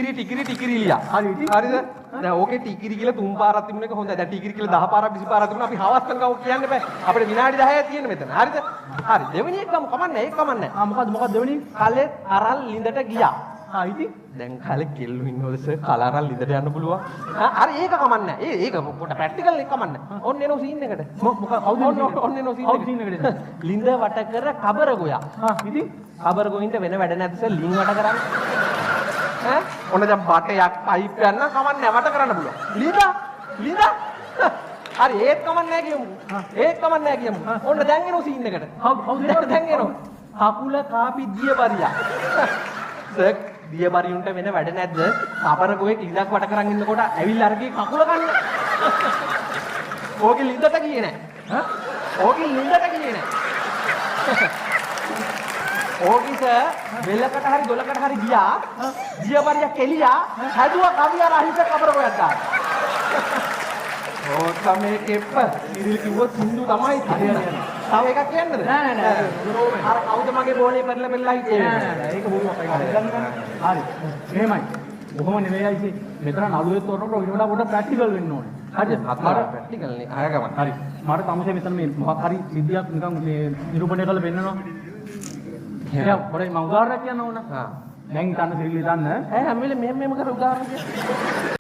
ටිකිරි ලියා. හරිද? දැන් ඕකේ ටිකිරි කියලා 3 පාරක් තිබුණ එක හොඳයි. දැන් ටිකිරි කියලා 10 පාරක් 20 පාරක් තිබුණා. අපි හවස් වෙනකම් ඔක කියන්න බෑ. අපිට විනාඩි 10යි තියෙන්නේ මෙතන. හරිද? හරි. දෙවෙනි එක ගමු. කමන්නේ. ඒක කමන්නේ. මොකද්ද දෙවෙනි? කලෙත් අරන් ලිඳට ගියා. ඉතින් දැන් කාලේ කෙල්ලු ඉන්නවද සර්? කල අරන් ලිඳට යන්න පුළුවන්. හරි ඒක කමන්නේ. ඒක පොට ප්‍රැක්ටිකල් එක කමන්නේ. ඔන්න එනෝ සීන් එකට. ඔන්න එනෝ සීන් එකට. ලිඳ වට කර කබර ගෝයා. ඉතින් කබර ගෝයින්ට වෙන වැඩ නැද්ද සර්? ලින් වට කරන්නේ. ඔන්න දැන් බටයක් පයිප් යන්න කමන්නේ වට කරන්න පුළුවන්. ලිඳ හරි ඒත් කමන්නේ කියමු. ඒත් කමන්නේ කියමු. ඔන්න දැන් එනෝ සීන් එකට. හවුද දැන් එනෝ. කකුල කාපි දියබරියා. සර් දියබරියුන්ට වෙන වැඩ නැද්ද? කබර ගෝයේ ලිඳක් වට කරන් ඉන්නකොට ඇවිල්ලා අරගේ කකුල ගන්න. ඕකේ ලිඳට ගියේ නැහැ. ඕකේ ලිඳට ගියේ නැහැ. ඕකිස වෙලකට හරි ගොලකට හරි ගියා දියබරිය කෙලියා හැදුවා කවියා රහිත කබර ගෝයක් දාන්න. ඕ තමයි කෙප්ප ඉරිල් කිව්වොත් සින්දු තමයි තියෙන්නේ. තව එකක් කියන්නද? නෑ. අර කවුද මගේ බෝලේ පෙරලා හිටියේ? නෑ. ඒක බොරුවක් හරි. එහෙමයි. කොහොම නෙවෙයි ඉතින් මෙතන නළුවේ තොරනකොට ඊට වඩා පොඩ්ඩක් ප්‍රැක්ටිකල් වෙන්න ඕනේ. හරිද? මට ප්‍රැක්ටිකල් නේ. ආයගම. හරි. මට තමසේ මෙතන මේ මොකක් හරි විද්‍යාවක් නිකන් මේ නිරූපණය කරලා පෙන්නනවා. එයා පොඩි මම උදාහරණයක් කියන්න ඕන. දැන් හිතන්න සිරිලි හිතන්න. හැම වෙලේම මෙහෙම කර උදාහරණ කියන්න.